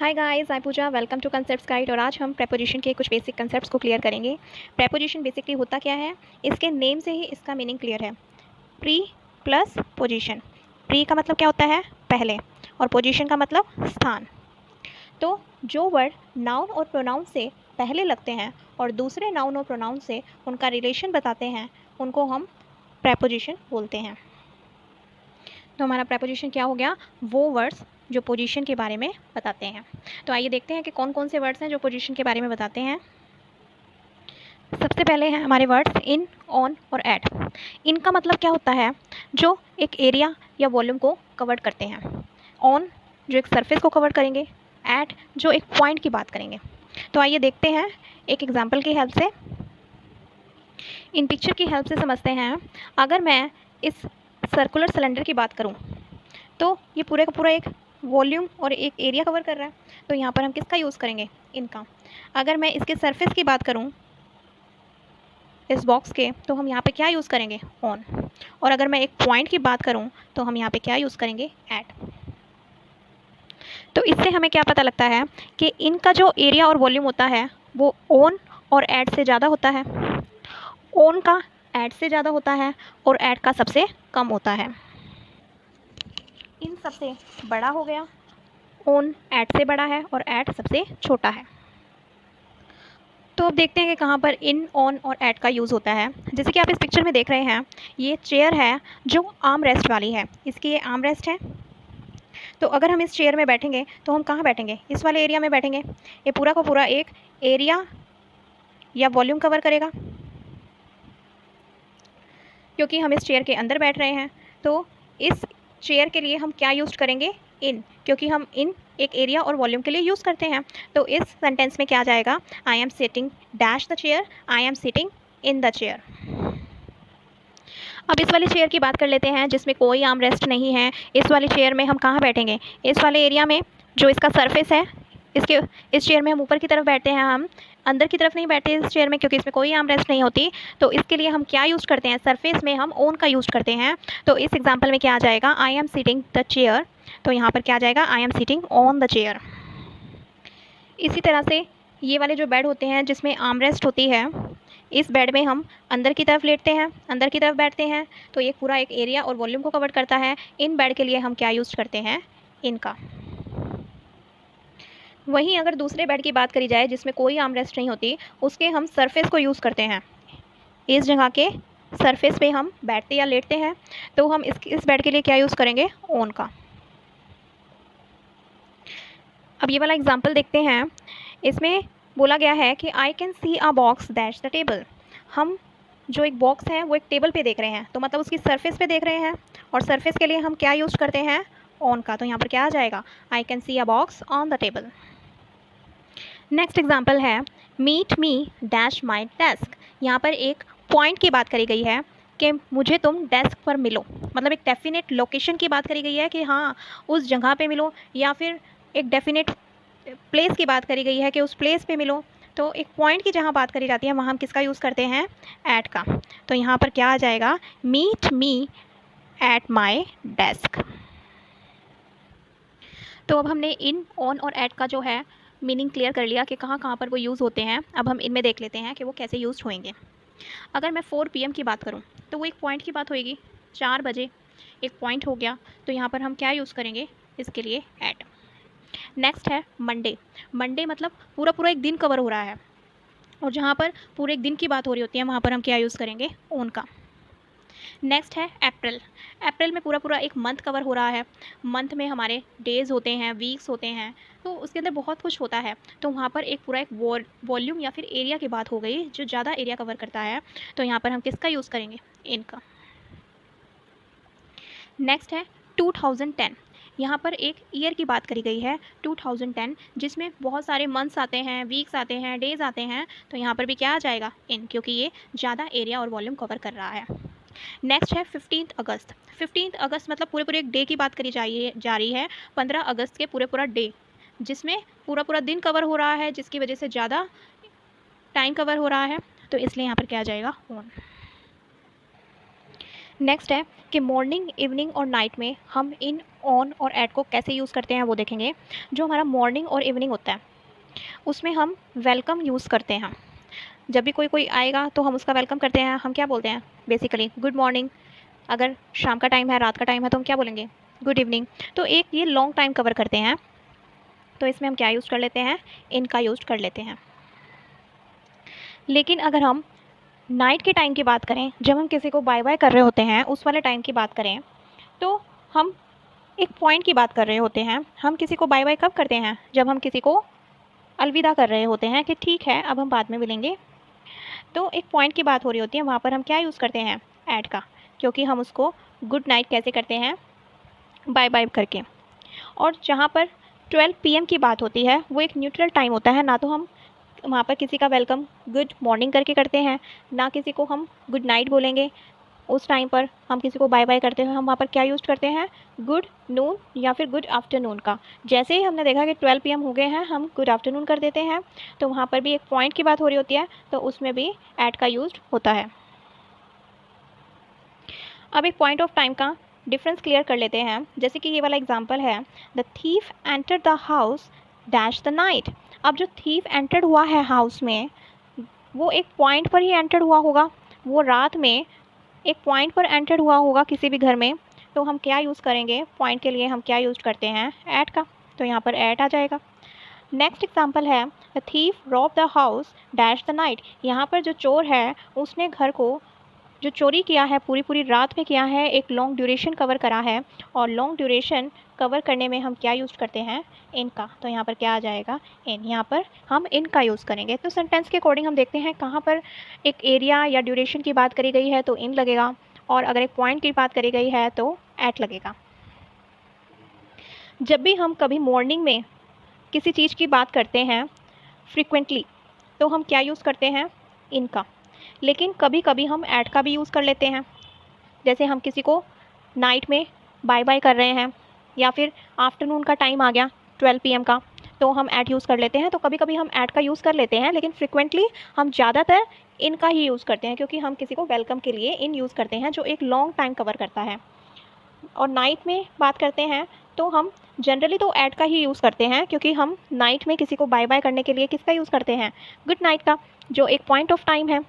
Hi guys, I Pooja. Welcome to concepts guide. और आज हम प्रेपोजिशन के कुछ बेसिक कंसेप्ट्स को क्लियर करेंगे। प्रेपोजिशन बेसिकली होता क्या है, इसके नेम से ही इसका मीनिंग क्लियर है। Pre plus position. प्री का मतलब क्या होता है, पहले, और पोजीशन का मतलब स्थान। तो जो वर्ड नाउन और प्रोनाउन से पहले लगते हैं और दूसरे नाउन और प्रोनाउन से उनका रिलेशन बताते हैं, उनको हम प्रेपोजिशन बोलते हैं। तो हमारा प्रेपोजिशन क्या हो गया, वो वर्ड्स जो पोजीशन के बारे में बताते हैं। तो आइए देखते हैं कि कौन कौन से वर्ड्स हैं जो पोजीशन के बारे में बताते हैं। सबसे पहले हैं हमारे वर्ड्स इन, ऑन और एट। इन का मतलब क्या होता है, जो एक एरिया या वॉल्यूम को कवर करते हैं। ऑन जो एक सरफेस को कवर करेंगे। एट जो एक पॉइंट की बात करेंगे। तो आइए देखते हैं एक एग्जाम्पल की हेल्प से, इन पिक्चर की हेल्प से समझते हैं। अगर मैं इस सर्कुलर सिलेंडर की बात करूं तो ये पूरे का पूरा एक वॉल्यूम और एक एरिया कवर कर रहा है। तो यहाँ पर हम किसका यूज़ करेंगे, इनका। अगर मैं इसके सरफेस की बात करूँ इस बॉक्स के, तो हम यहाँ पे क्या यूज़ करेंगे, ऑन। और अगर मैं एक पॉइंट की बात करूँ तो हम यहाँ पे क्या यूज़ करेंगे, एट। तो इससे हमें क्या पता लगता है कि इनका जो एरिया और वॉल्यूम होता है वो ऑन और एट से ज़्यादा होता है। ऑन का एट से ज़्यादा होता है और एट का सबसे कम होता है। इन सबसे बड़ा हो गया, ऑन एट से बड़ा है और एट सबसे छोटा है। तो अब देखते हैं कि कहाँ पर इन, ऑन और एट का यूज़ होता है। जैसे कि आप इस पिक्चर में देख रहे हैं, ये चेयर है जो आर्म रेस्ट वाली है, इसकी ये आर्म रेस्ट है। तो अगर हम इस चेयर में बैठेंगे तो हम कहाँ बैठेंगे, इस वाले एरिया में बैठेंगे। ये पूरा का पूरा एक एरिया या वॉल्यूम कवर करेगा, क्योंकि हम इस चेयर के अंदर बैठ रहे हैं। तो इस चेयर के लिए हम क्या यूज़ करेंगे, इन, क्योंकि हम इन एक एरिया और वॉल्यूम के लिए यूज़ करते हैं। तो इस सेंटेंस में क्या आ जाएगा, I am sitting dash the chair, I am sitting in the chair. अब इस वाली चेयर की बात कर लेते हैं जिसमें कोई आर्म रेस्ट नहीं है। इस वाली चेयर में हम कहाँ बैठेंगे, इस वाले एरिया में जो इसका सरफेस है। इसके इस चेयर में हम ऊपर की तरफ बैठते हैं, हम अंदर की तरफ नहीं बैठते इस चेयर में, क्योंकि इसमें कोई आर्म रेस्ट नहीं होती। तो इसके लिए हम क्या यूज़ करते हैं, सरफेस में हम ओन का यूज़ करते हैं। तो इस एग्जाम्पल में क्या आ जाएगा, I am sitting the chair. तो यहाँ पर क्या आ जाएगा, I am sitting on the chair. इसी तरह से ये वाले जो बेड होते हैं जिसमें आर्म रेस्ट होती है, इस बेड में हम अंदर की तरफ लेटते हैं, अंदर की तरफ बैठते हैं। तो ये पूरा एक एरिया और वॉल्यूम को कवर करता है। इन बेड के लिए हम क्या यूज़ करते हैं, इनका। वहीं अगर दूसरे बेड की बात करी जाए जिसमें कोई आर्म रेस्ट नहीं होती, उसके हम सरफेस को यूज़ करते हैं। इस जगह के सरफेस पे हम बैठते या लेटते हैं। तो हम इस बेड के लिए क्या यूज़ करेंगे, ऑन का। अब ये वाला एग्जाम्पल देखते हैं। इसमें बोला गया है कि आई can see a box that's the table. हम जो एक बॉक्स है वो एक टेबल पे देख रहे हैं, तो मतलब उसकी सरफेस पे देख रहे हैं। और सरफेस के लिए हम क्या यूज़ करते हैं, ऑन का। तो यहाँ पर क्या आ जाएगा, I can see a box on the table. Next example है meet me dash my desk. यहाँ पर एक पॉइंट की बात करी गई है कि मुझे तुम डेस्क पर मिलो, मतलब एक डेफिनेट लोकेशन की बात करी गई है कि हाँ उस जगह पे मिलो, या फिर एक डेफिनेट प्लेस की बात करी गई है कि उस प्लेस पे मिलो। तो एक पॉइंट की जहाँ बात करी जाती है वहाँ हम किसका यूज़ करते हैं, एट का। तो यहाँ पर क्या आ जाएगा, meet me at my desk. तो अब हमने इन, ऑन और एट का जो है मीनिंग क्लियर कर लिया कि कहाँ कहाँ पर वो यूज़ होते हैं। अब हम इनमें देख लेते हैं कि वो कैसे यूज़ होंगे। अगर मैं 4 PM की बात करूँ तो वो एक पॉइंट की बात होएगी, 4 बजे एक पॉइंट हो गया। तो यहाँ पर हम क्या यूज़ करेंगे, इसके लिए एट। नेक्स्ट है मंडे। मंडे मतलब पूरा पूरा एक दिन कवर हो रहा है, और जहाँ पर पूरे एक दिन की बात हो रही होती है वहाँ पर हम क्या यूज़ करेंगे, ऑन का। नेक्स्ट है अप्रैल। अप्रैल में पूरा पूरा एक मंथ कवर हो रहा है। मंथ में हमारे डेज़ होते हैं, वीक्स होते हैं, तो उसके अंदर बहुत कुछ होता है। तो वहाँ पर एक पूरा एक वॉल्यूम या फिर एरिया की बात हो गई जो ज़्यादा एरिया कवर करता है। तो यहाँ पर हम किसका यूज़ करेंगे, इनका। नेक्स्ट है 2010। यहाँ पर एक ईयर की बात करी गई है 2010, जिसमें बहुत सारे मंथ्स आते हैं, वीक्स आते हैं, डेज़ आते हैं। तो यहाँ पर भी क्या आ जाएगा, इन, क्योंकि ये ज़्यादा एरिया और वॉल्यूम कवर कर रहा है। नेक्स्ट है 15 अगस्त। 15 अगस्त मतलब पूरे पूरे एक डे की बात करी जा रही है, 15 अगस्त के पूरे पूरा डे, जिसमें पूरा पूरा दिन कवर हो रहा है, जिसकी वजह से ज़्यादा टाइम कवर हो रहा है। तो इसलिए यहाँ पर क्या आ जाएगा, ऑन। नेक्स्ट है कि मॉर्निंग, इवनिंग और नाइट में हम इन, ऑन और एट को कैसे यूज़ करते हैं वो देखेंगे। जो हमारा मॉर्निंग और इवनिंग होता है उसमें हम वेलकम यूज़ करते हैं। जब भी कोई कोई आएगा तो हम उसका वेलकम करते हैं, हम क्या बोलते हैं बेसिकली गुड मॉर्निंग। अगर शाम का टाइम है, रात का टाइम है, तो हम क्या बोलेंगे गुड इवनिंग। तो एक ये लॉन्ग टाइम कवर करते हैं, तो इसमें हम क्या यूज़ कर लेते हैं, इनका यूज़ कर लेते हैं। लेकिन अगर हम नाइट के टाइम की बात करें, जब हम किसी को बाय बाय कर रहे होते हैं उस वाले टाइम की बात करें, तो हम एक पॉइंट की बात कर रहे होते हैं। हम किसी को बाय बाय कब करते हैं, जब हम किसी को अलविदा कर रहे होते हैं कि ठीक है अब हम बाद में मिलेंगे। तो एक पॉइंट की बात हो रही होती है, वहाँ पर हम क्या यूज़ करते हैं, ऐड का, क्योंकि हम उसको गुड नाइट कैसे करते हैं, बाय बाय करके। और जहाँ पर 12 PM की बात होती है वो एक न्यूट्रल टाइम होता है, ना तो हम वहाँ पर किसी का वेलकम गुड मॉर्निंग करके करते हैं, ना किसी को हम गुड नाइट बोलेंगे। उस टाइम पर हम किसी को बाय बाय करते हैं, हम वहाँ पर क्या यूज़ करते हैं, गुड नून या फिर गुड आफ्टरनून का। जैसे ही हमने देखा कि 12 PM हो गए हैं, हम गुड आफ्टरनून कर देते हैं, तो वहाँ पर भी एक पॉइंट की बात हो रही होती है, तो उसमें भी एट का यूज होता है। अब एक पॉइंट ऑफ टाइम का डिफरेंस क्लियर कर लेते हैं। जैसे कि ये वाला एग्जांपल है, the thief enter the house dash the night. अब जो थीफ एंटर्ड हुआ है हाउस में, वो एक पॉइंट पर ही एंटर्ड हुआ होगा, वो रात में एक पॉइंट पर एंटर्ड हुआ होगा किसी भी घर में। तो हम क्या यूज़ करेंगे, पॉइंट के लिए हम क्या यूज़ करते हैं, एट का। तो यहाँ पर एट आ जाएगा। नेक्स्ट एग्जाम्पल है, the thief rob the house dash the night. यहाँ पर जो चोर है उसने घर को जो चोरी किया है पूरी पूरी रात में किया है, एक लॉन्ग ड्यूरेशन कवर करा है। और लॉन्ग ड्यूरेशन कवर करने में हम क्या यूज़ करते हैं, इन का। तो यहाँ पर क्या आ जाएगा, इन। यहाँ पर हम इन का यूज़ करेंगे। तो सेंटेंस के अकॉर्डिंग हम देखते हैं कहाँ पर एक एरिया या ड्यूरेशन की बात करी गई है तो इन लगेगा, और अगर एक पॉइंट की बात करी गई है तो एट लगेगा। जब भी हम कभी मॉर्निंग में किसी चीज़ की बात करते हैं फ्रिक्वेंटली, तो हम क्या यूज़ करते हैं, इन का। लेकिन कभी कभी हम ऐट का भी यूज़ कर लेते हैं। जैसे हम किसी को नाइट में बाय बाय कर रहे हैं, या फिर आफ्टरनून का टाइम आ गया 12 PM का, तो हम ऐट यूज़ कर लेते हैं। तो कभी कभी हम ऐट का यूज़ कर लेते हैं, लेकिन फ्रिक्वेंटली हम ज़्यादातर इन का ही यूज़ करते हैं, क्योंकि हम किसी को वेलकम के लिए इन यूज़ करते हैं जो एक लॉन्ग टाइम कवर करता है। और नाइट में बात करते हैं तो हम जनरली तो ऐट का ही यूज़ करते हैं, क्योंकि हम नाइट में किसी को बाय बाय करने के लिए किसका यूज़ करते हैं, गुड नाइट का, जो एक पॉइंट ऑफ टाइम है।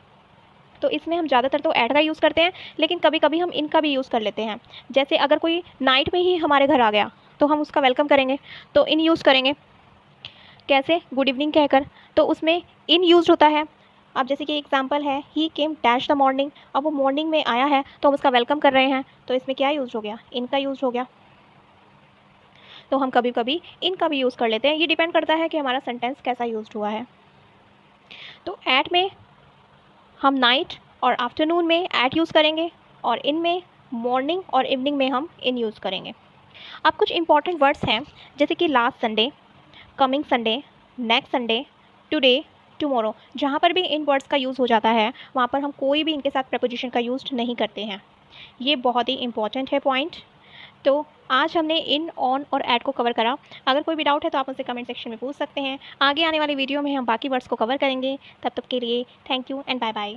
तो इसमें हम ज़्यादातर तो ऐट का यूज़ करते हैं, लेकिन कभी कभी हम इनका भी यूज़ कर लेते हैं। जैसे अगर कोई नाइट में ही हमारे घर आ गया तो हम उसका वेलकम करेंगे, तो इन यूज़ करेंगे। कैसे, गुड इवनिंग कहकर। तो उसमें इन यूज होता है। अब जैसे कि एग्जांपल है, ही केम डैश द मॉर्निंग। अब वो मॉर्निंग में आया है तो हम उसका वेलकम कर रहे हैं, तो इसमें क्या यूज़ हो गया, इनका यूज़ हो गया। तो हम कभी कभी इनका भी यूज़ कर लेते हैं, ये डिपेंड करता है कि हमारा सेंटेंस कैसा यूज हुआ है। तो ऐट में हम नाइट और आफ्टरनून में ऐट यूज़ करेंगे, और इन में मॉर्निंग और इवनिंग में हम इन यूज़ करेंगे। अब कुछ इंपॉर्टेंट वर्ड्स हैं, जैसे कि last Sunday, coming Sunday, next Sunday, today, tomorrow. जहाँ पर भी इन वर्ड्स का यूज़ हो जाता है वहाँ पर हम कोई भी इनके साथ प्रपोजिशन का यूज़ नहीं करते हैं। ये बहुत ही इंपॉर्टेंट है पॉइंट। तो आज हमने इन, ऑन और ऐट को कवर करा। अगर कोई भी डाउट है तो आप मुझसे कमेंट सेक्शन में पूछ सकते हैं। आगे आने वाली वीडियो में हम बाकी वर्ड्स को कवर करेंगे। तब तक के लिए thank you and bye bye.